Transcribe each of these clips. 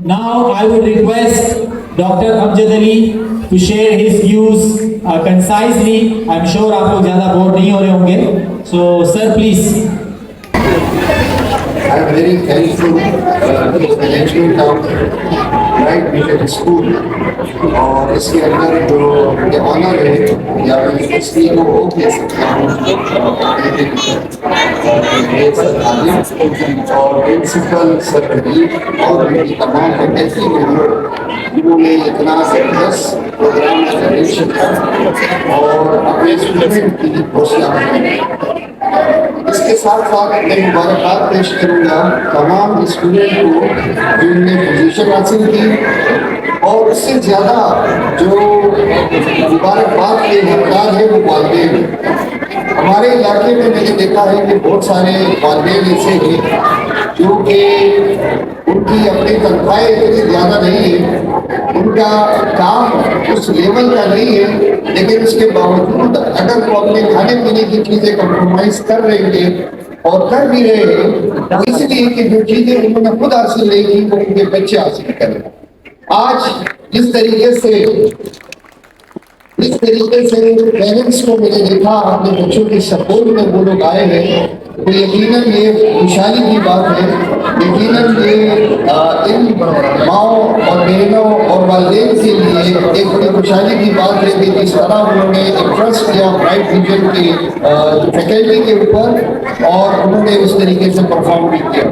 Now I would request Dr. Amjad Ali to share his views concisely. I'm sure आप लोग ज़्यादा bore नहीं हो रहे होंगे. So sir, please. I'm very thankful to the management of Bright Mission School और इसके अंदर जो मुझे ऑनर है या मैं इसलिए वो कह सकता हूँ और प्रिंसिपल सर रहीम और मेरी तमाम फैकल्टी मेंबर जिन्होंने इतना जबरदस्त प्रोग्राम अरेंज किया और अपने स्टूडेंट की हौसला इसके साथ साथ मैं मुबारकबाद पेश करूँगा तमाम स्टूडेंट को जिनने पोजीशन हासिल की और उससे ज़्यादा जो मुबारकबाद के हकदार है वो वालिदैन। हमारे इलाके में मैंने देखा है कि बहुत सारे वालिदैन ऐसे हैं जो कि उनकी अपनी तनख्वाहें इतनी ज़्यादा नहीं है, उनका काम उस लेवल का नहीं है, लेकिन उसके बावजूद अगर वो अपने खाने पीने की चीज़ें कम्प्रोमाइज़ कर रहे हैं और कर भी रहे हैं तो इसलिए कि जो चीज़ें उन्होंने खुद हासिल नहीं की वो उनके बच्चे हासिल करें। आज जिस तरीके से पेरेंट्स को मैंने देखा अपने बच्चों के सपोर्ट में वो लोग आए हैं तो यकीनन ये खुशहाली की बात है। यकीनन ये इन माओ और बहनों और वालिदैन के लिए एक बड़ी खुशहाली की बात है कि जिस तरह उन्होंने एक ट्रस्ट किया ब्राइट विजन की फैकल्टी के ऊपर और उन्होंने उस तरीके से परफॉर्म भी किया।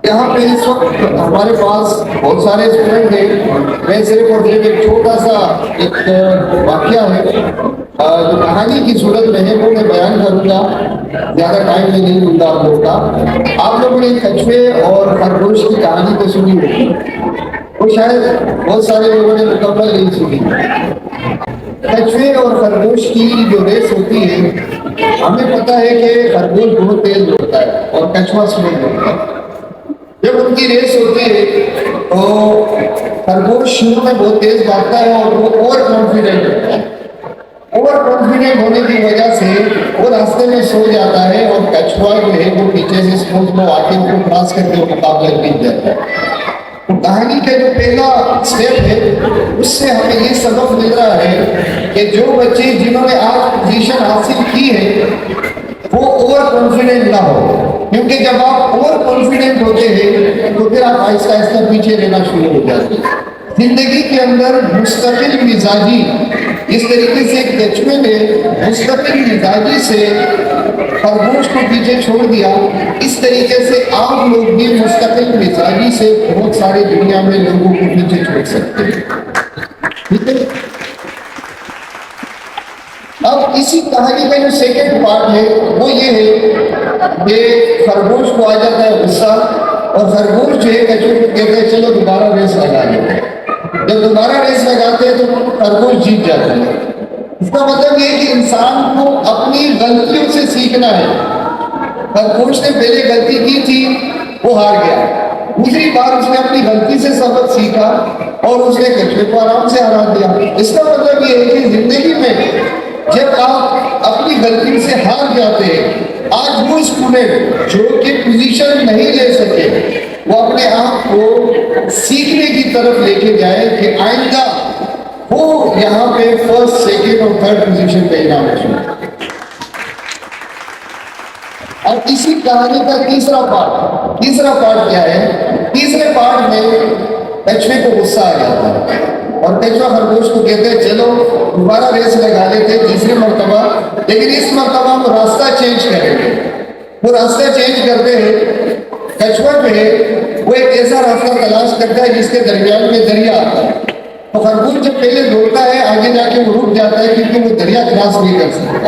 यहाँ पे इस वक्त हमारे पास बहुत सारे स्टूडेंट हैं। मैं सिर्फ और सिर्फ एक छोटा सा एक वाकया है जो कहानी की सूरत में है वो मैं बयान करूँगा, ज़्यादा टाइम में नहीं दूंगा आप लोगों का। आप लोगों ने कछुए और खरगोश की कहानी तो सुनी होगी, वो शायद बहुत सारे लोगों ने मुकम्मल नहीं सुनी। कछुए और खरगोश की जो रेस होती है, हमें पता है कि खरगोश बहुत तेज दौड़ता है और कछुआ स्लो दौड़ता है। जब उनकी रेस होती है तो खरगोश शुरू में बहुत तेज भागता है और वो ओवर कॉन्फिडेंट होता है। ओवर कॉन्फिडेंट होने की वजह से वो रास्ते में सो जाता है और कछुआ जो है वो पीछे से स्पोर्ट्स में आके उसको क्रॉस करके वो मुकाबला जीत जाता है। तो कहानी का जो पहला स्टेप है उससे हमें ये सबक मिल रहा है कि जो बच्चे जिन्होंने आज पोजीशन हासिल की है वो ओवर कॉन्फिडेंट ना हो, क्योंकि जब आप ओवर कॉन्फिडेंट होते हैं तो फिर आप आहिस्ता आहिस्ता पीछे लेना शुरू हो जाते हैं। जिंदगी के अंदर मुस्तकिल मिजाजी, इस तरीके से कछुए ने मुस्तकिल मिजाजी से खरगोश को पीछे छोड़ दिया, इस तरीके से आप लोग भी मुस्तकिल मिजाजी से बहुत सारी दुनिया में लोगों को पीछे छोड़ सकते हैं। ठीक है, अब इसी कहानी का जो सेकेंड पार्ट है वो ये है कि खरगोश को आ जाता है गुस्सा और खरगोश जो है कछुए को कहते हैं चलो दोबारा रेस लगा लेते हैं। जब दोबारा रेस लगाते हैं तो खरगोश जीत जाता है। इसका मतलब ये कि इंसान को अपनी गलतियों से सीखना है। खरगोश ने पहले गलती की थी, वो हार गया, दूसरी बार उसने अपनी गलती से सबक सीखा और उसने कछुए को आराम से हरा दिया। इसका मतलब ये है कि जिंदगी में जब आप अपनी गलती से हार जाते हैं, आज वो स्टूडेंट जो कि पोजीशन नहीं ले सके वो अपने आप को सीखने की तरफ लेके जाए कि आइंदा वो यहाँ पे फर्स्ट, सेकेंड और थर्ड पोजीशन पे इनाम रखें। अब इसी कहानी का तीसरा पार्ट क्या है? तीसरे पार्ट में कछुए को गुस्सा आ जाता है और कछुआ खरगोश को कहते हैं चलो दोबारा रेस लगा लेते तीसरी मरतबा, लेकिन इस मरतबा वो रास्ता चेंज करेंगे। वो रास्ता चेंज करते हैं, कछुआ जो है वो एक ऐसा रास्ता तलाश करता है जिसके दरमियान में दरिया आता है। तो खरगोश जब पहले दौड़ता है आगे जाके वो रुक जाता है क्योंकि वो दरिया क्रॉस नहीं कर सकता।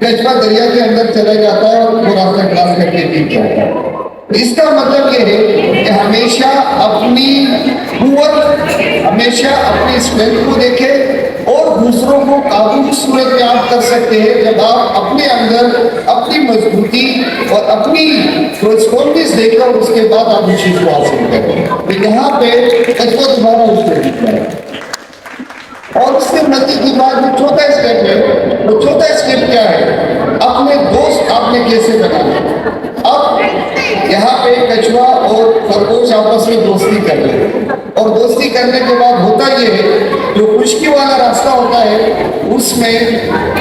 कछुआ दरिया के अंदर चला जाता है और वो रास्ता क्रॉस करके जीत जाता है। इसका मतलब ये है कि हमेशा अपनी कुव्वत, हमेशा अपनी स्ट्रेंथ को देखें और दूसरों को काबू की सूरत में आप कर सकते हैं जब आप अपने अंदर अपनी मजबूती और अपनी रिस्पॉन्स देखकर उसके बाद आप उस चीज को हासिल करें। तो यहाँ पे कछुआ दोबारा उसको जीतता है और उसके मध्य की बात जो चौथा स्टेप है, वो चौथा स्टेप क्या है? अपने दोस्त आपने कैसे बनाने। अब यहाँ पे कछुआ और खरगोश आपस में दोस्ती कर रहे हैं। اور دوستی کرنے کے بعد ہوتا یہ ہے جو خشکی والا راستہ ہوتا ہے اس میں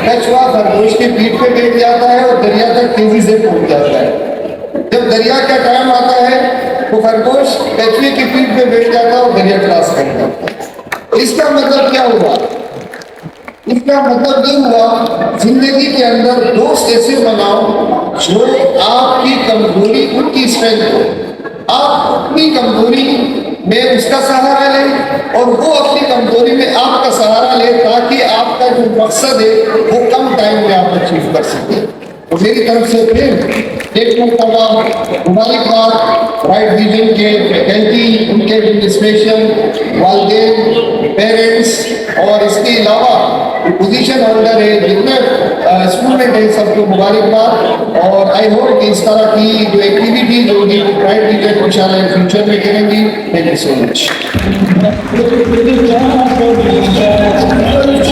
کچھوا خرگوش کی پیٹھ پہ بیٹھ جاتا ہے اور دریا تک تیزی سے پہنچ جاتا ہے. جب دریا کا ٹائم آتا ہے تو خرگوش کچھوے کی پیٹھ پہ بیٹھ جاتا ہے اور دریا کراس کر جاتا ہے. اس کا مطلب کیا ہوا؟ اس کا مطلب یہ ہوا زندگی کے اندر دوست ایسے بناؤ جو آپ کی کمزوری ان کی اسٹرینتھ ہو. آپ اپنی کمزوری میں اس کا سہارا لیں اور وہ اپنی کمزوری میں آپ کا سہارا لے تاکہ آپ کا جو مقصد ہے وہ کم ٹائم میں آپ اچیو کر سکیں. تو میری طرف سے پھر ایک مرتبہ مبارکباد رائٹ ویژن کے فیکلٹی، ان کے ایڈمنسٹریشن، والدین، پیرنٹس اور اس کے علاوہ پوزیشن ہولڈر ہے جتنے اسٹوڈنٹ ہیں سب کو مبارکباد. اور آئی ہوپ کہ اس طرح کی جو ایکٹیویٹیز ہوگی وہ رائٹ ویژن انشاءاللہ فیوچر میں کریں گی. Thank you so much.